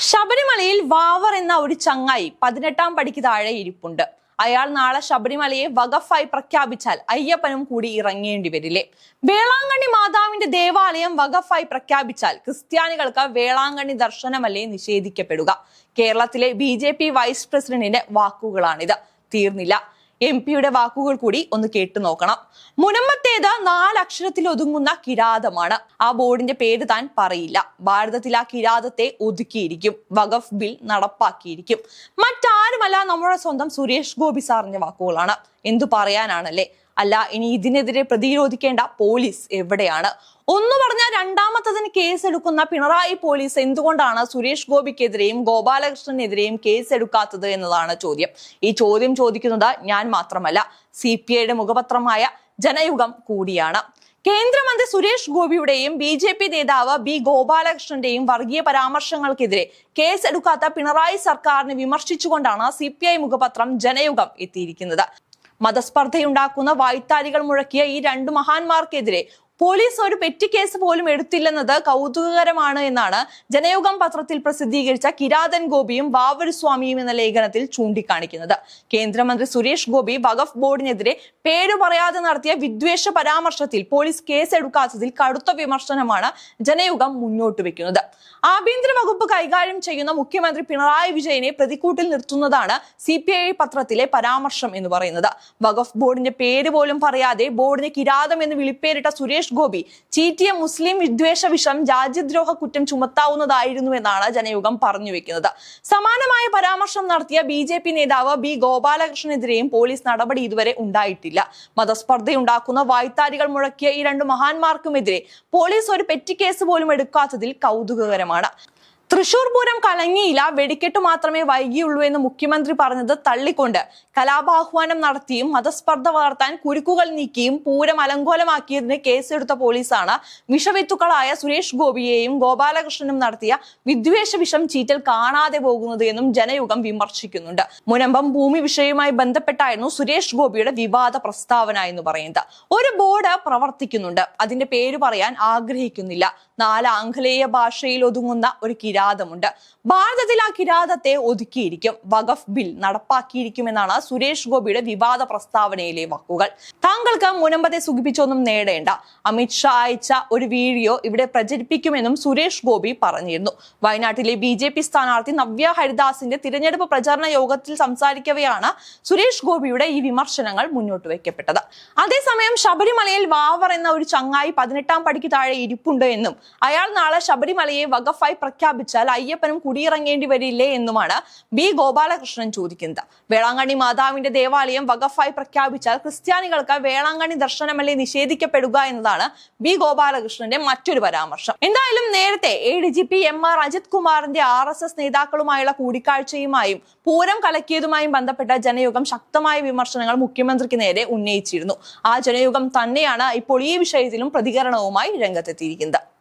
ശബരിമലയിൽ വാവർ എന്ന ഒരു ചങ്ങായി 18ാം പടിക്ക് താഴെ ഇരിപ്പുണ്ട്. അയാൾ നാളെ ശബരിമലയെ വഖഫായി പ്രഖ്യാപിച്ചാൽ അയ്യപ്പനും കൂടി ഇറങ്ങേണ്ടി വരില്ലേ? വേളാങ്കണ്ണി മാതാവിന്റെ ദേവാലയം വഖഫായി പ്രഖ്യാപിച്ചാൽ ക്രിസ്ത്യാനികൾക്ക് വേളാങ്കണ്ണി ദർശനമല്ലേ നിഷേധിക്കപ്പെടുക? കേരളത്തിലെ BJP വൈസ് പ്രസിഡന്റിന്റെ വാക്കുകളാണിത്. തീർന്നില്ല, MP-യുടെ വാക്കുകൾ കൂടി ഒന്ന് കേട്ടു നോക്കണം. മുനമ്പത്തേത് 4 അക്ഷരത്തിൽ ഒതുങ്ങുന്ന കിരാതമാണ്. ആ ബോർഡിന്റെ പേര് താൻ പറയില്ല. ഭാരതത്തിൽ ആ കിരാതത്തെ ഒതുക്കിയിരിക്കും, വഖഫ് ബിൽ നടപ്പാക്കിയിരിക്കും. മറ്റാരുമല്ല, നമ്മുടെ സ്വന്തം സുരേഷ് ഗോപി സാറിന്റെ വാക്കുകളാണ്. എന്തു പറയാനാണല്ലേ? അല്ല, ഇനി ഇതിനെതിരെ പ്രതിരോധിക്കേണ്ട പോലീസ് എവിടെയാണ്? ഒന്ന് പറഞ്ഞാൽ രണ്ടാമത്തതിന് കേസെടുക്കുന്ന പിണറായി പോലീസ് എന്തുകൊണ്ടാണ് സുരേഷ് ഗോപിക്കെതിരെയും ഗോപാലകൃഷ്ണനെതിരെയും കേസെടുക്കാത്തത് എന്നതാണ് ചോദ്യം. ഈ ചോദ്യം ചോദിക്കുന്നത് ഞാൻ മാത്രമല്ല, CPIയുടെ മുഖപത്രമായ ജനയുഗം കൂടിയാണ്. കേന്ദ്രമന്ത്രി സുരേഷ് ഗോപിയുടെയും BJP നേതാവ് B ഗോപാലകൃഷ്ണന്റെയും വർഗീയ പരാമർശങ്ങൾക്കെതിരെ കേസെടുക്കാത്ത പിണറായി സർക്കാരിനെ വിമർശിച്ചുകൊണ്ടാണ് CPI മുഖപത്രം ജനയുഗം എത്തിയിരിക്കുന്നത്. മതസ്പർദ്ധയുണ്ടാക്കുന്ന വായ്ത്താരികൾ മുഴക്കിയ ഈ 2 മഹാന്മാർക്കെതിരെ പോലീസ് ഒരു പെറ്റി കേസ് പോലും എടുത്തില്ലെന്നത് കൗതുകകരമാണ് എന്നാണ് ജനയുഗം പത്രത്തിൽ പ്രസിദ്ധീകരിച്ച കിരാതൻ ഗോപിയും വാവരുസ്വാമിയും എന്ന ലേഖനത്തിൽ ചൂണ്ടിക്കാണിക്കുന്നത്. കേന്ദ്രമന്ത്രി സുരേഷ് ഗോപി വഖഫ് ബോർഡിനെതിരെ പേരു പറയാതെ നടത്തിയ വിദ്വേഷ പരാമർശത്തിൽ പോലീസ് കേസെടുക്കാത്തതിൽ കടുത്ത വിമർശനമാണ് ജനയുഗം മുന്നോട്ട് വെക്കുന്നത്. ആഭ്യന്തര വകുപ്പ് കൈകാര്യം ചെയ്യുന്ന മുഖ്യമന്ത്രി പിണറായി വിജയനെ പ്രതിക്കൂട്ടിൽ നിർത്തുന്നതാണ് CPI പത്രത്തിലെ പരാമർശം എന്ന് പറയുന്നത്. വഖഫ് ബോർഡിന്റെ പേര് പോലും പറയാതെ ബോർഡിന് കിരാതം എന്ന് വിളിപ്പേരിട്ട സുരേഷ് ഗോപി ചീറ്റിയ മുസ്ലിം വിദ്വേഷ വിഷം രാജ്യദ്രോഹ കുറ്റം ചുമത്താവുന്നതായിരുന്നു എന്നാണ് ജനയുഗം പറഞ്ഞു വെക്കുന്നത്. സമാനമായ പരാമർശം നടത്തിയ BJP നേതാവ് B ഗോപാലകൃഷ്ണനെതിരെയും പോലീസ് നടപടി ഇതുവരെ ഉണ്ടായിട്ടില്ല. മതസ്പർദ്ധയുണ്ടാക്കുന്ന വായ്ത്താരികൾ മുഴക്കിയ ഈ 2 മഹാന്മാർക്കുമെതിരെ പോലീസ് ഒരു പെറ്റി കേസ് പോലും എടുക്കാത്തതിൽ കൗതുകകരമാണ്. തൃശൂർ പൂരം കലങ്ങിയില്ല, വെടിക്കെട്ട് മാത്രമേ വൈകിയുള്ളൂ എന്ന് മുഖ്യമന്ത്രി പറഞ്ഞത് തള്ളിക്കൊണ്ട് കലാപാഹ്വാനം നടത്തിയും മതസ്പർദ്ധ വളർത്താൻ കുരുക്കുകൾ നീക്കിയും പൂരം അലങ്കോലമാക്കിയതിന് കേസെടുത്ത പോലീസാണ് വിഷവിത്തുക്കളായ സുരേഷ് ഗോപിയെയും ഗോപാലകൃഷ്ണനും നടത്തിയ വിദ്വേഷ വിഷം ചീറ്റൽ കാണാതെ പോകുന്നത് എന്നും ജനയുഗം വിമർശിക്കുന്നുണ്ട്. മുനമ്പം ഭൂമി വിഷയവുമായി ബന്ധപ്പെട്ടായിരുന്നു സുരേഷ് ഗോപിയുടെ വിവാദ പ്രസ്താവന എന്ന് പറയുന്നത്. ഒരു ബോർഡ് പ്രവർത്തിക്കുന്നുണ്ട്, അതിന്റെ പേര് പറയാൻ ആഗ്രഹിക്കുന്നില്ല. 4 ആംഗലേയ ഭാഷയിൽ ഒതുങ്ങുന്ന ഒരു കിരാതമുണ്ട്. ഭാരതത്തിൽ ആ കിരാതത്തെ ഒതുക്കിയിരിക്കും, വഖഫ് ബിൽ നടപ്പാക്കിയിരിക്കുമെന്നാണ് സുരേഷ് ഗോപിയുടെ വിവാദ പ്രസ്താവനയിലെ വാക്കുകൾ. താങ്കൾക്ക് മുനമ്പത്തെ സുഖിപ്പിച്ചൊന്നും നേടേണ്ട. അമിത്ഷാ അയച്ച ഒരു വീഡിയോ ഇവിടെ പ്രചരിപ്പിക്കുമെന്നും സുരേഷ് ഗോപി പറഞ്ഞിരുന്നു. വയനാട്ടിലെ BJP സ്ഥാനാർത്ഥി നവ്യ ഹരിദാസിന്റെ തിരഞ്ഞെടുപ്പ് പ്രചാരണ യോഗത്തിൽ സംസാരിക്കവെയാണ് സുരേഷ് ഗോപിയുടെ ഈ വിമർശനങ്ങൾ മുന്നോട്ട് വയ്ക്കപ്പെട്ടത്. അതേസമയം ശബരിമലയിൽ വാവർ എന്ന ഒരു ചങ്ങായി 18ാം പടിക്ക് താഴെ ഇരിപ്പുണ്ട് എന്നും അയാൾ നാളെ ശബരിമലയെ വഖഫായി പ്രഖ്യാപിച്ചാൽ അയ്യപ്പനും കുടിയിറങ്ങേണ്ടി വരില്ലേ എന്നുമാണ് B ഗോപാലകൃഷ്ണൻ ചോദിക്കുന്നത്. വേളാങ്കണ്ണി മാതാവിന്റെ ദേവാലയം വഖഫായി പ്രഖ്യാപിച്ചാൽ ക്രിസ്ത്യാനികൾക്ക് വേളാങ്കണ്ണി ദർശനമല്ലേ നിഷേധിക്കപ്പെടുക എന്നതാണ് B ഗോപാലകൃഷ്ണന്റെ മറ്റൊരു പരാമർശം. എന്തായാലും നേരത്തെ ADGP MR അജിത് കുമാറിന്റെ RSS നേതാക്കളുമായുള്ള കൂടിക്കാഴ്ചയുമായും പൂരം കലക്കിയതുമായും ബന്ധപ്പെട്ട ജനയുഗം ശക്തമായ വിമർശനങ്ങൾ മുഖ്യമന്ത്രിക്ക് നേരെ ഉന്നയിച്ചിരുന്നു. ആ ജനയുഗം തന്നെയാണ് ഇപ്പോൾ ഈ വിഷയത്തിലും പ്രതികരണവുമായി രംഗത്തെത്തിയിരിക്കുന്നത്.